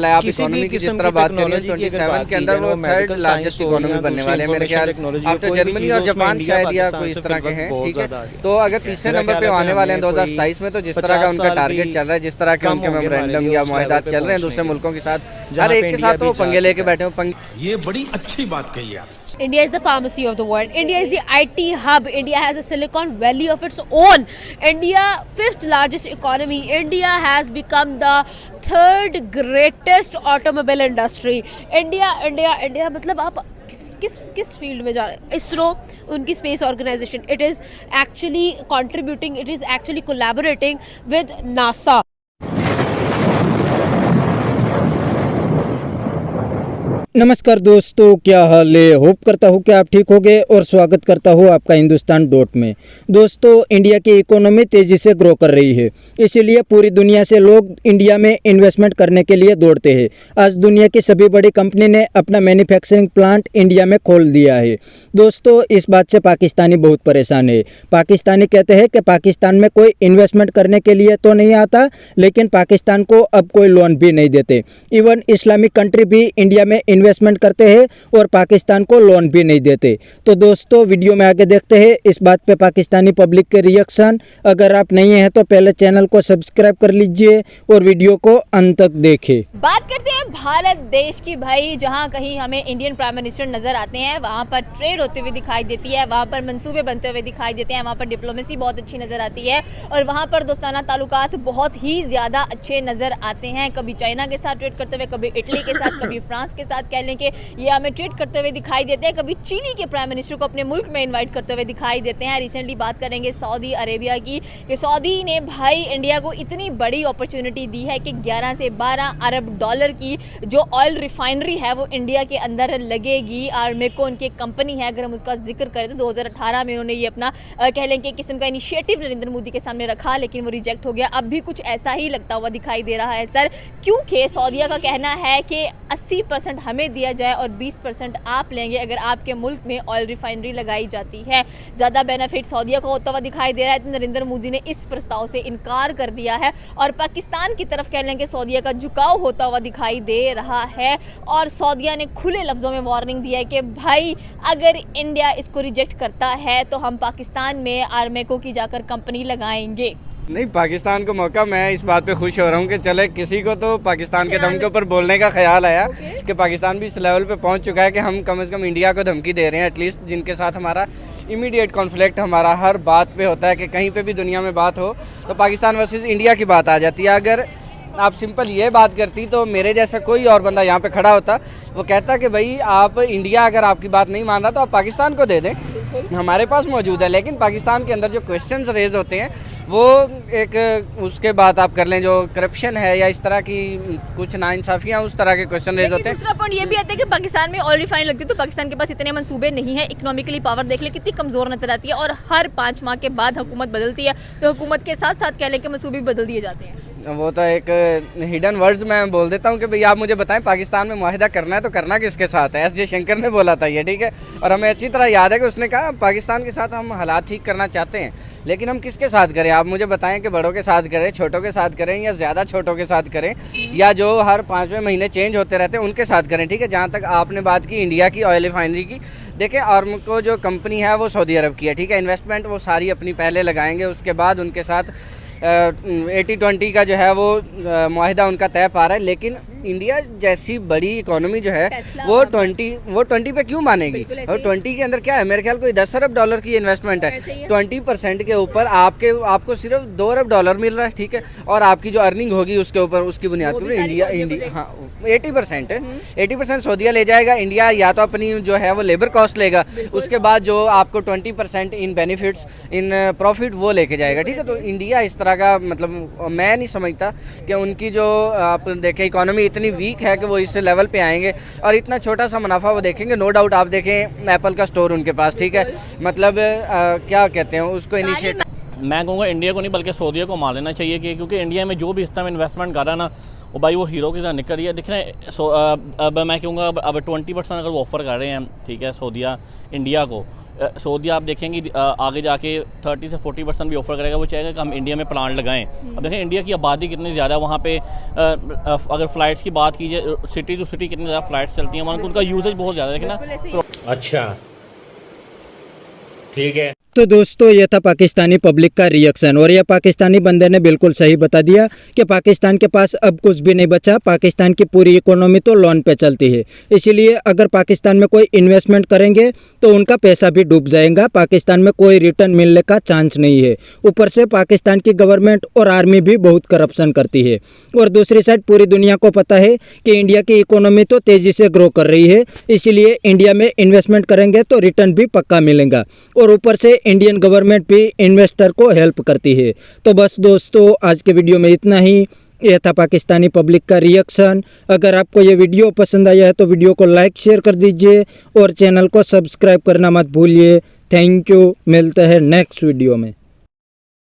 आप इकोनॉमी की जिस तरह बात करें 27 के अंदर वो थर्ड लार्जेस्ट इकोनॉमी बनने वाले हैं मेरे ख्याल, आफ्टर जर्मनी और जापान शायद या कोई इस तरह के हैं, ठीक है। तो अगर तीसरे नंबर पे आने वाले हैं 2027 में, तो जिस तरह का उनका टारगेट चल रहा है, जिस तरह के उनके मेमोरेंडम या मुआहदात चल रहे हैं दूसरे मुल्कों के साथ, हर एक के साथ वो पंगे लेके बैठे हो। ये बड़ी अच्छी बात कही आप। India is the pharmacy of the world. India is the IT hub. India has a Silicon Valley of its own. India, fifth largest economy. India has become the third greatest automobile industry. India मतलब आप किस field में जा रहे हैं? इसरो, उनकी space organisation, it is actually contributing, it is actually collaborating with NASA. नमस्कार दोस्तों, क्या हाल है? होप करता हूँ कि आप ठीक होंगे और स्वागत करता हूँ आपका हिंदुस्तान डॉट में। दोस्तों, इंडिया की इकोनॉमी तेज़ी से ग्रो कर रही है, इसीलिए पूरी दुनिया से लोग इंडिया में इन्वेस्टमेंट करने के लिए दौड़ते हैं। आज दुनिया की सभी बड़ी कंपनी ने अपना मैन्युफैक्चरिंग प्लांट इंडिया में खोल दिया है। दोस्तों, इस बात से पाकिस्तानी बहुत परेशान है। पाकिस्तानी कहते हैं कि पाकिस्तान में कोई इन्वेस्टमेंट करने के लिए तो नहीं आता, लेकिन पाकिस्तान को अब कोई लोन भी नहीं देते। इवन इस्लामिक कंट्री भी इंडिया में इन्वेस्टमेंट करते हैं और पाकिस्तान को लोन भी नहीं देते। तो दोस्तों, वीडियो में आगे देखते हैं इस बात पे पाकिस्तानी पब्लिक के रिएक्शन। अगर आप नहीं हैं तो पहले चैनल को सब्सक्राइब कर लीजिए और वीडियो को अंत तक देखें। बात करते हैं भारत देश की। भाई, जहां कहीं हमें इंडियन प्राइम मिनिस्टर नजर आते हैं, वहां पर ट्रेड होते हुए दिखाई देती है, वहां पर मंसूबे बनते हुए दिखाई देते हैं, वहां पर डिप्लोमेसी बहुत अच्छी नजर आती है और वहां पर दोस्ताना ताल्लुकात बहुत ही ज़्यादा अच्छे नजर आते हैं। कभी चाइना के साथ ट्रेड करते हुए, कभी इटली के साथ, कभी फ्रांस के साथ कह लें कि ये हमें ट्रेड करते हुए दिखाई देते हैं। कभी चिली के प्राइम मिनिस्टर को अपने मुल्क में इनवाइट करते हुए दिखाई देते हैं। रिसेंटली बात करेंगे सऊदी अरेबिया की, कि सऊदी ने भाई इंडिया को इतनी बड़ी अपॉर्चुनिटी दी है कि 11 से 12 अरब डॉलर की जो ऑयल रिफाइनरी है वो इंडिया के अंदर लगेगी। आर्मेको उनकी एक कंपनी है, अगर हम उसका जिक्र करें तो 2018 में उन्होंने ये अपना कह लें कि किस्म का इनिशिएटिव नरेंद्र मोदी के सामने रखा, लेकिन वो रिजेक्ट हो गया। अब भी कुछ ऐसा ही लगता हुआ दिखाई दे रहा है सर, क्योंकि सऊदीया का कहना है कि 80% हमें दिया जाए और 20% आप लेंगे अगर आपके मुल्क में ऑयल रिफाइनरी लगाई जाती है। ज़्यादा बेनिफिट सऊदीया को होता हुआ दिखाई दे रहा है, तो नरेंद्र मोदी ने इस प्रस्ताव से इनकार कर दिया है और पाकिस्तान की तरफ कह लेंगे सऊदीया का झुकाव होता हुआ दिखाई दे रहा है। और सऊदीया ने खुले लफ्ज़ों में वार्निंग दिया है कि भाई अगर इंडिया इसको रिजेक्ट करता है तो हम पाकिस्तान में आर्मेको की जाकर कंपनी लगाएंगे। नहीं, पाकिस्तान को मौका, मैं इस बात पे खुश हो रहा हूँ कि चले किसी को तो पाकिस्तान के दम के ऊपर बोलने का ख्याल आया कि पाकिस्तान भी इस लेवल पे पहुँच चुका है कि हम कम से कम इंडिया को धमकी दे रहे हैं। एटलीस्ट जिनके साथ हमारा इमीडिएट कॉन्फ्लिक्ट हमारा हर बात पे होता है कि कहीं पे भी दुनिया में बात हो तो पाकिस्तान वर्सेस इंडिया की बात आ जाती है। अगर आप सिंपल ये बात करती तो मेरे जैसा कोई और बंदा यहाँ पे खड़ा होता, वो कहता कि भाई आप इंडिया अगर आपकी बात नहीं मान रहा तो आप पाकिस्तान को दे दें, हमारे पास मौजूद है। लेकिन पाकिस्तान के अंदर जो क्वेश्चंस रेज होते हैं वो एक, उसके बाद आप कर लें जो करप्शन है या इस तरह की कुछ नाइंसाफ़ियाँ, उस तरह के क्वेश्चन रेज होते हैं। दूसरा पॉइंट ये भी आता है कि पाकिस्तान में ऑयल रिफाइनरी लगती है तो पाकिस्तान के पास इतने मंसूबे नहीं है। इकोनॉमिकली पावर देख ले कितनी कमज़ोर नजर आती है और हर 5 माह के बाद हुकूमत बदलती है तो हुकूमत के साथ साथ कह लें कि मंसूबे भी बदल दिए जाते हैं। वो तो एक हिडन वर्ड्स मैं बोल देता हूँ कि भाई आप मुझे बताएं पाकिस्तान में मुआहिदा करना है तो करना किसके साथ है? एस जयशंकर ने बोला था ये, ठीक है। और हमें अच्छी तरह याद है कि उसने कहा पाकिस्तान के साथ हम हालात ठीक करना चाहते हैं, लेकिन हम किसके साथ करें? आप मुझे बताएं कि बड़ों के साथ करें, छोटों के साथ करें या ज़्यादा छोटों के साथ करें, या जो हर 5वें महीने चेंज होते रहते हैं उनके साथ करें, ठीक है। जहाँ तक आपने बात की इंडिया की ऑयल रिफाइनरी की, देखें आर्मको जो कंपनी है वो सऊदी अरब की है, ठीक है। इन्वेस्टमेंट वो सारी अपनी पहले लगाएंगे, उसके बाद उनके साथ 80-20 का जो है वो मुआहिदा उनका तय पा रहा है। लेकिन इंडिया जैसी बड़ी इकोनॉमी जो है वो 20 पे क्यों मानेगी? और 20 के अंदर क्या है? मेरे ख्याल कोई 10 अरब डॉलर की इन्वेस्टमेंट है। 20% के ऊपर आपको सिर्फ 2 अरब डॉलर मिल रहा है, ठीक है। और आपकी जो अर्निंग होगी उसके ऊपर, उसकी बुनियाद के ऊपर इंडिया हाँ 80% है, 80% सऊदीया ले जाएगा। इंडिया या तो अपनी जो है वो लेबर कॉस्ट लेगा, उसके बाद जो आपको 20% इन बेनिफिट्स इन प्रॉफिट वो लेके जाएगा, ठीक है। तो इंडिया इस तरह का, मतलब मैं नहीं समझता कि उनकी जो आप देखें इकोनॉमी इतनी वीक है कि वो इस लेवल पे आएंगे और इतना छोटा सा मुनाफा वो देखेंगे। नो डाउट आप देखें एप्पल का स्टोर उनके पास, ठीक है। मतलब क्या कहते हैं उसको, इनिशिएटिव मैं कहूँगा इंडिया को नहीं बल्कि सऊदीया को मान लेना चाहिए कि क्योंकि इंडिया में जो भी इस टाइम इन्वेस्टमेंट कर रहा है ना और भाई वो हीरो की तरह निकल रही है। देख रहे हैं अब मैं कहूँगा अब 20% अगर वो ऑफ़र कर रहे हैं, ठीक है, सऊदीया इंडिया को, सऊदीया आप देखेंगे आगे जाके 30 से 40% भी ऑफर करेगा। वो चाहेगा कि हम इंडिया में प्लांट लगाएं। अब देखें इंडिया की आबादी कितनी ज़्यादा है, वहाँ पे अगर फ़्लाइट्स की बात कीजिए, सिटी टू सिटी कितनी ज़्यादा फ़्लाइट्स चलती हैं, वहाँ उनका यूजेज बहुत ज़्यादा है, देखिए ना। अच्छा, ठीक है। तो दोस्तों ये था पाकिस्तानी पब्लिक का रिएक्शन, और यह पाकिस्तानी बंदे ने बिल्कुल सही बता दिया कि पाकिस्तान के पास अब कुछ भी नहीं बचा। पाकिस्तान की पूरी इकोनॉमी तो लोन पे चलती है, इसीलिए अगर पाकिस्तान में कोई इन्वेस्टमेंट करेंगे तो उनका पैसा भी डूब जाएगा। पाकिस्तान में कोई रिटर्न मिलने का चांस नहीं है। ऊपर से पाकिस्तान की गवर्नमेंट और आर्मी भी बहुत करप्शन करती है। और दूसरी साइड पूरी दुनिया को पता है कि इंडिया की इकोनॉमी तो तेज़ी से ग्रो कर रही है, इसीलिए इंडिया में इन्वेस्टमेंट करेंगे तो रिटर्न भी पक्का मिलेगा। और ऊपर से इंडियन गवर्नमेंट भी इन्वेस्टर को हेल्प करती है। तो बस दोस्तों आज के वीडियो में इतना ही। यह था पाकिस्तानी पब्लिक का रिएक्शन। अगर आपको ये वीडियो पसंद आया है तो वीडियो को लाइक शेयर कर दीजिए और चैनल को सब्सक्राइब करना मत भूलिए। थैंक यू, मिलते हैं नेक्स्ट वीडियो में।